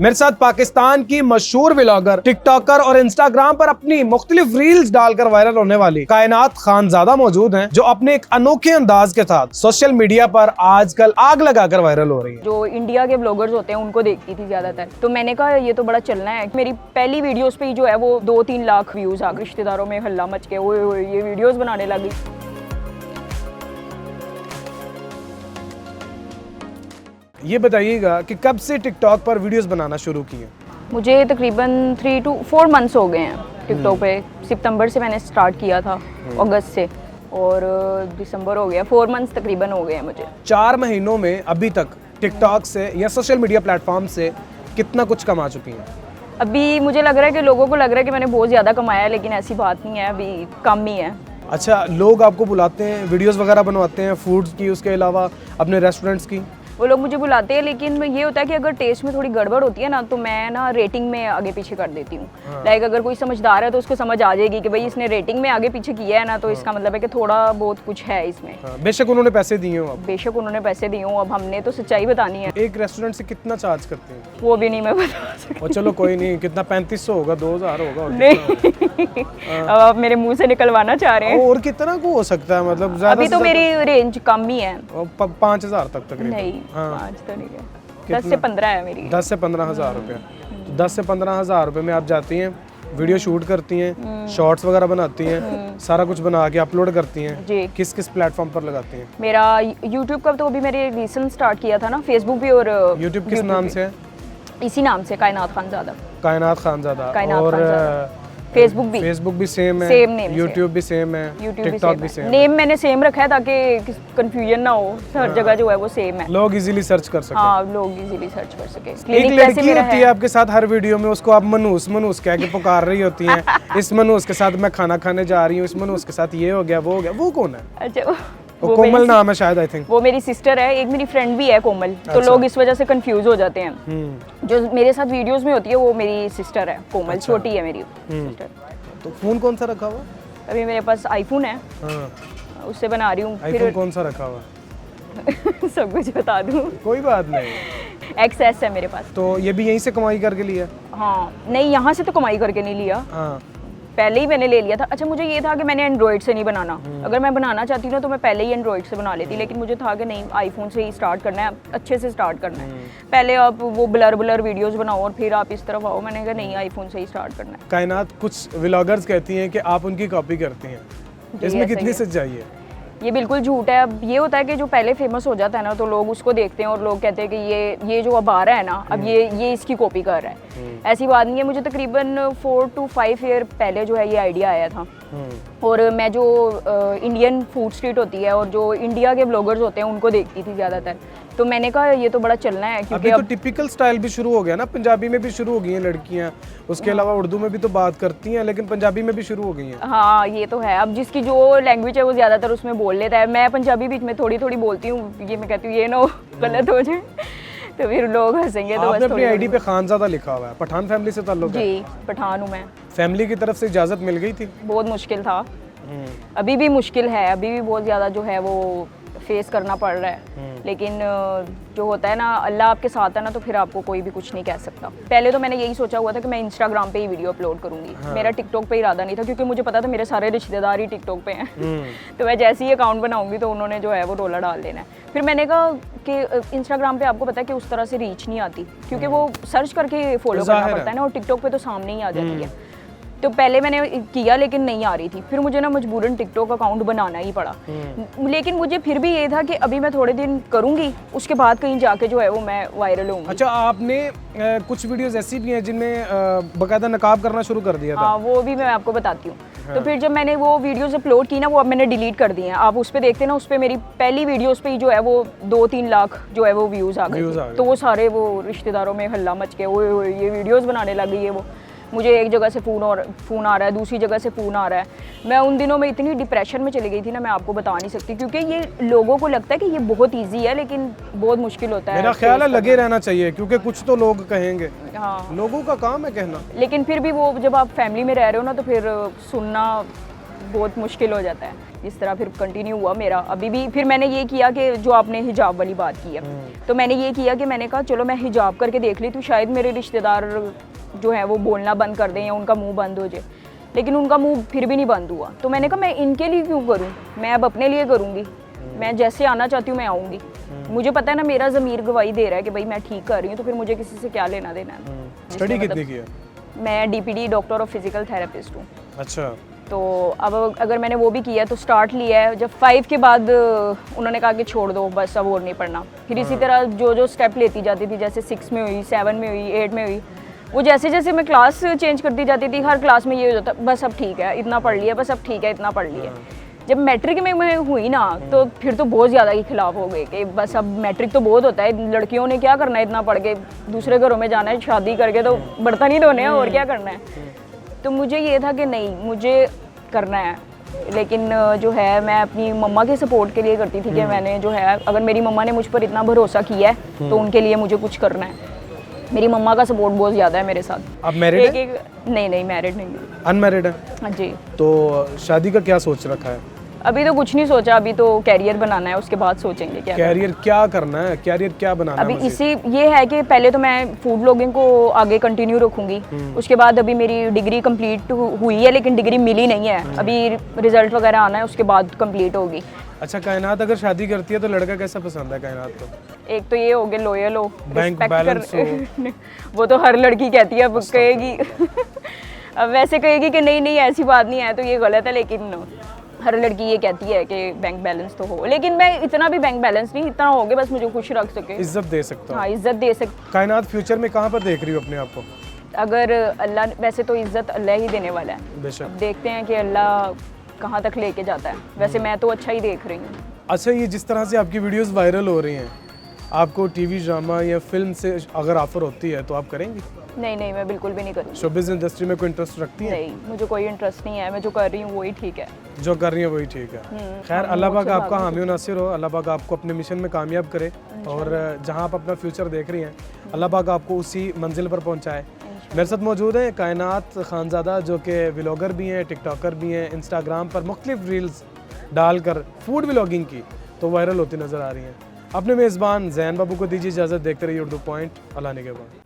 मेरे साथ पाकिस्तान की मशहूर व्लॉगर, टिकटॉकर और इंस्टाग्राम पर अपनी मुख्तलिफ रील्स डालकर वायरल होने वाली कायनात खानजादा मौजूद हैं, जो अपने एक अनोखे अंदाज के साथ सोशल मीडिया पर आजकल आग लगाकर वायरल हो रही है। जो इंडिया के ब्लॉगर्स होते हैं उनको देखती थी ज्यादातर, तो मैंने कहा ये तो बड़ा चलना है। मेरी पहली वीडियोस पे जो है वो 2-3 लाख व्यूज आ गए, रिश्तेदारों में हल्ला मच के ओए ये वीडियोस बनाने लगी। ये बताइएगा कि कब से टिकटॉक पर वीडियोस बनाना शुरू किए? मुझे तकरीबन 3 to 4 मंथ्स हो गए हैं टिकटॉक पे। सितंबर से मैंने स्टार्ट किया था, अगस्त से, और दिसंबर हो गया। 4 मंथ्स तकरीबन हो गए हैं मुझे। 4 महीनों में अभी तक टिकटॉक से या सोशल मीडिया प्लेटफॉर्म से कितना कुछ कमा चुकी हैं? अभी मुझे लग रहा है कि लोगों को लग रहा है कि मैंने बहुत ज़्यादा कमाया है, लेकिन ऐसी बात नहीं है, अभी कम ही है। अच्छा, लोग आपको बुलाते हैं, वीडियोस वगैरह बनवाते हैं फूड्स की, उसके अलावा अपने रेस्टोरेंट्स की? वो लोग मुझे बुलाते हैं, लेकिन ये होता है कि अगर टेस्ट में थोड़ी गड़बड़ होती है ना, तो मैं ना रेटिंग में आगे पीछे कर देती हूँ। लाइक अगर कोई समझदार है तो उसको समझ आ जाएगी कि भाई इसने रेटिंग में आगे पीछे किया है ना, तो इसका मतलब है कि थोड़ा बहुत कुछ है इसमें। बेशक उन्होंने पैसे दिए हो, बेशक उन्होंने पैसे दिए हों, अब हमने तो सच्चाई बतानी है। एक रेस्टोरेंट से कितना चार्ज करते हैं? वो भी नहीं मैं बता सकती। और चलो कोई नहीं, कितना 3500 होगा, 2000 होगा? नहीं, अब आप मेरे मुंह से निकलवाना चाह रहे हैं। और कितना को हो सकता है, मतलब ज्यादा अभी तो मेरी रेंज कम ही है। 5000 तक तकरीबन? नहीं, 5 तो नहीं है, 10 से 15 है मेरी। 10 से 15 हज़ार रुपये। तो 10 से 15 हज़ार रुपये में आप जाती हैं, वीडियो शूट करती हैं, शॉर्ट्स वगैरह बनाती हैं, सारा कुछ बना के अपलोड करती हैं जी। किस किस प्लेटफॉर्म पर लगाती हैं? मेरा यूट्यूब का तो अभी मैंने रिसेंट स्टार्ट किया था ना, फेसबुक भी और यूट्यूब किस नाम से है? इसी नाम से, कायनात खानजादा। कायनात खानजादा। कायनात और खानजादा। फेसबुक भी सेम है, सेम नेम, यूट्यूब भी सेम है, टिकटॉक भी सेम है। नेम मैंने सेम रखा है ताकि कंफ्यूजन ना हो, हर जगह जो है वो सेम है, लोग इजीली सर्च कर सकें। हाँ, लोग इजीली सर्च कर सके। एक लड़की होती है आपके साथ हर वीडियो में, उसको आप मनूस मनूस कह के पुकार रही होती हैं। इस मनूस के साथ मैं खाना खाने जा रही हूँ, इस मनूस के साथ ये हो गया, वो हो गया। वो कौन है? अच्छा, वो कोमल नाम है शायद, आई थिंक। वो मेरी सिस्टर है, एक मेरी फ्रेंड भी है कोमल। तो लोग इस वजह से कंफ्यूज हो जाते हैं। जो मेरे साथ वीडियोस में होती है वो मेरी सिस्टर है कोमल। छोटी है मेरी सिस्टर। तो फोन कौन सा रखा हुआ? अभी मेरे पास आईफोन है, उससे बना रही हूँ। आईफोन कौन सा रखा हुआ? सब कुछ बता दूँ? कोई बात नहीं। XS है मेरे पास। तो ये भी यहीं से कमाई करके लिया? हाँ, नहीं, यहाँ से तो कमाई करके नहीं लिया। हाँ, पहले ही मैंने ले लिया था। अच्छा, मुझे ये था कि मैंने एंड्रॉइड से नहीं बनाना। अगर मैं बनाना चाहती ना तो मैं पहले ही एंड्रॉइड से बना लेती, लेकिन मुझे था कि नहीं, आईफोन से ही स्टार्ट करना है, अच्छे से स्टार्ट करना है। पहले आप वो ब्लर वीडियोस बनाओ और फिर आप इस तरफ आओ। मैंने कहा नहीं, आईफोन से ही स्टार्ट करना है। कायनात, कुछ व्लॉगर्स कहती हैं कि आप उनकी कॉपी करती हैं, इसमें कितनी सच्चाई है? ये बिल्कुल झूठ है। अब ये होता है कि जो पहले फेमस हो जाता है ना, तो लोग उसको देखते हैं और लोग कहते हैं कि ये जो अब आ रहा है ना, अब ये इसकी कॉपी कर रहा है। ऐसी बात नहीं है। मुझे तकरीबन 4 to 5 ईयर पहले जो है ये आइडिया आया था। और मैं जो इंडियन फूड स्ट्रीट होती है और जो इंडिया के ब्लॉगर्स होते हैं उनको देखती थी ज़्यादातर, तो मैंने कहा ये तो बड़ा चलना है। क्योंकि अभी तो टिपिकल स्टाइल भी शुरू हो गया ना, पंजाबी में भी शुरू हो गई हैं लड़कियां, उसके अलावा उर्दू में भी तो बात करती हैं, लेकिन पंजाबी में भी शुरू हो गई हैं। हाँ, ये तो है। अब जिसकी जो लैंग्वेज है वो ज़्यादातर उसमें बोल लेता है। मैं पंजाबी बीच में थोड़ी थोड़ी बोलती हूँ, ये मैं कहती हूँ ये ना गलत हो जाए तो फिर लोग हंसेंगे। तो आपने अपनी आईडी पे खानजादा लिखा हुआ है। पठान फैमिली से ताल्लुक है? जी, पठान हूँ मैं। फैमिली की तरफ से इजाज़त मिल गई थी? बहुत मुश्किल था, अभी भी मुश्किल है, अभी भी बहुत ज़्यादा जो है वो फेस करना पड़ रहा है। लेकिन जो होता है ना, अल्लाह आपके साथ है ना, तो फिर आपको कोई भी कुछ नहीं कह सकता। पहले तो मैंने यही सोचा हुआ था कि मैं इंस्टाग्राम पे ही वीडियो अपलोड करूंगी। मेरा टिकटॉक पे इरादा नहीं था, क्योंकि मुझे पता था मेरे सारे रिश्तेदार ही टिकटॉक पे हैं। तो मैं जैसे ही अकाउंट बनाऊंगी तो उन्होंने जो है वो रोला डाल देना है। फिर मैंने कहा कि इंस्टाग्राम पे आपको पता है कि उस तरह से रीच नहीं आती, क्योंकि वो सर्च करके फॉलो करना पड़ता है ना, और टिकटॉक पे तो सामने ही आ जाती है। तो पहले मैंने किया लेकिन नहीं आ रही थी, फिर मुझे ना मजबूरन टिकटॉक अकाउंट बनाना ही पड़ा। लेकिन मुझे फिर भी ये था कि अभी मैं थोड़े दिन करूंगी, उसके बाद कहीं जाके जो है वो मैं वायरल होंगी। अच्छा, आपने कुछ वीडियोस ऐसी भी हैं जिनमें बाकायदा नकाब करना शुरू कर दिया था? हाँ, वो भी मैं आपको बताती हूँ। तो फिर जब मैंने वो वीडियोस अपलोड की ना, वो अब मैंने डिलीट कर दी हैं। आप उस पर देखते ना, उस पर मेरी पहली वीडियोस पे ही जो है वो 2-3 लाख जो है वो व्यूज़ आ गए। तो वो सारे वो रिश्तेदारों में हल्ला मच के ओए ये वीडियोस बनाने लग गई है वो। मुझे एक जगह से फ़ोन आ रहा है, दूसरी जगह से फ़ोन आ रहा है। मैं उन दिनों में इतनी डिप्रेशन में चली गई थी ना, मैं आपको बता नहीं सकती। क्योंकि ये लोगों को लगता है कि ये बहुत इजी है, लेकिन बहुत मुश्किल होता है। मेरा ख्याल है लगे रहना चाहिए, क्योंकि कुछ तो लोग कहेंगे। हाँ, लोगों का काम है कहना। लेकिन फिर भी वो जब आप फैमिली में रह रहे हो ना, तो फिर सुनना बहुत मुश्किल हो जाता है। इस तरह फिर कंटिन्यू हुआ मेरा। अभी भी फिर मैंने ये किया कि जो आपने हिजाब वाली बात की है, तो मैंने ये किया कि मैंने कहा चलो मैं हिजाब करके देख ली, तो शायद मेरे रिश्तेदार जो है वो बोलना बंद कर दें या उनका मुंह बंद हो जाए। लेकिन उनका मुंह फिर भी नहीं बंद हुआ। तो मैंने कहा मैं इनके लिए क्यों करूँ, मैं अब अपने लिए करूँगी। मैं जैसे आना चाहती हूँ मैं आऊँगी। मुझे पता है ना मेरा ज़मीर गवाही दे रहा है कि भाई मैं ठीक कर रही हूँ, तो फिर मुझे किसी से क्या लेना देना है। स्टडी कितनी की है? मैं DPD doctor of physical therapist हूँ। अच्छा। तो अब अगर मैंने वो भी किया तो स्टार्ट लिया है। जब 5 के बाद उन्होंने कहा कि छोड़ दो बस, अब और नहीं पढ़ना। फिर इसी तरह जो जो स्टेप लेती जाती थी, जैसे 6 में हुई, 7 में हुई, 8 में हुई, वो जैसे जैसे मैं क्लास चेंज करती जाती थी, हर क्लास में ये हो जाता बस अब ठीक है इतना पढ़ लिया, बस अब ठीक है इतना पढ़ लिया। जब मैट्रिक में मैं हुई ना, तो फिर तो बहुत ज़्यादा ही खिलाफ हो गए कि बस अब मैट्रिक तो बहुत होता है, लड़कियों ने क्या करना है इतना पढ़ के, दूसरे घरों में जाना है शादी करके तो बर्तन ही धोने हैं और क्या करना है। तो मुझे ये था कि नहीं मुझे करना है। लेकिन जो है मैं अपनी मम्मा के सपोर्ट के लिए करती थी कि मैंने जो है अगर मेरी मम्मा ने मुझ पर इतना भरोसा किया है तो उनके लिए मुझे कुछ करना है। मेरी मम्मा का सपोर्ट बहुत ज़्यादा है मेरे साथ। आप मैरिड हैं? नहीं मैरिड नहीं। अनमैरिड है? हाँ जी। तो शादी का क्या सोच रखा है? अभी तो कुछ नहीं सोचा, अभी तो कैरियर बनाना है, उसके बाद सोचेंगे क्या कैरियर क्या करना है, कैरियर क्या बनाना अभी है? इसी ये है कि पहले तो मैं फूड ब्लॉगिंग को आगे कंटिन्यू रखूंगी। उसके बाद अभी मेरी डिग्री कंप्लीट हुई है लेकिन डिग्री मिली नहीं है, अभी रिजल्ट वगैरह आना है, उसके बाद कंप्लीट होगी। अच्छा, कायनात अगर शादी करती है तो लड़का कैसा पसंद है कायनात को? एक तो ये हो गया लॉयल हो, बैंक respect बैलेंस हो। वो तो हर लड़की कहती है, अब कहेगी अब वैसे कहेगी कि नहीं ऐसी बात नहीं है तो ये गलत है, लेकिन हर लड़की ये कहती है कि बैंक बैलेंस तो हो। लेकिन मैं इतना भी बैंक बैलेंस नहीं, इतना हो गया बस मुझे खुश रख सके, इज्जत दे सकता हाँ इज्जत दे सकते। कायनात फ्यूचर में कहाँ पर देख रही हो अपने आप को? अगर अल्लाह, वैसे तो इज्जत अल्लाह ही देने वाला है, बेशक। अब देखते हैं कि अल्लाह कहाँ तक लेके जाता है। वैसे मैं तो अच्छा ही देख रही हूँ। अच्छा, ये जिस तरह से आपकी वीडियोस वायरल हो रही हैं, आपको टीवी ड्रामा या फिल्म से अगर ऑफर होती है तो आप करेंगी? नहीं मैं बिल्कुल भी नहीं करूँगी। शोबिज़ इंडस्ट्री में कोई इंटरेस्ट रखती है? नहीं, मुझे कोई इंटरेस्ट नहीं है, मैं जो कर रही हूँ वही ठीक है। जो कर रही है वही ठीक है। खैर, अल्लाह पाक आपका हामी व नासिर हो, अल्लाह पाक आपको अपने मिशन में कामयाब करे और जहाँ आप अपना फ्यूचर देख रही हैं अल्लाह पाक आपको उसी मंजिल पर पहुँचाए। मेरे साथ मौजूद हैं कायनात खानज़ादा, जो कि व्लॉगर भी हैं, टिकटॉकर भी हैं, इंस्टाग्राम पर मुख्तलिफ रील्स डालकर फूड व्लॉगिंग की तो वायरल होती नज़र आ रही हैं। अपने मेज़बान ज़ैन बाबू को दीजिए इजाज़त, देखते रहिए उर्दू पॉइंट। अल्लाह ने के बाद।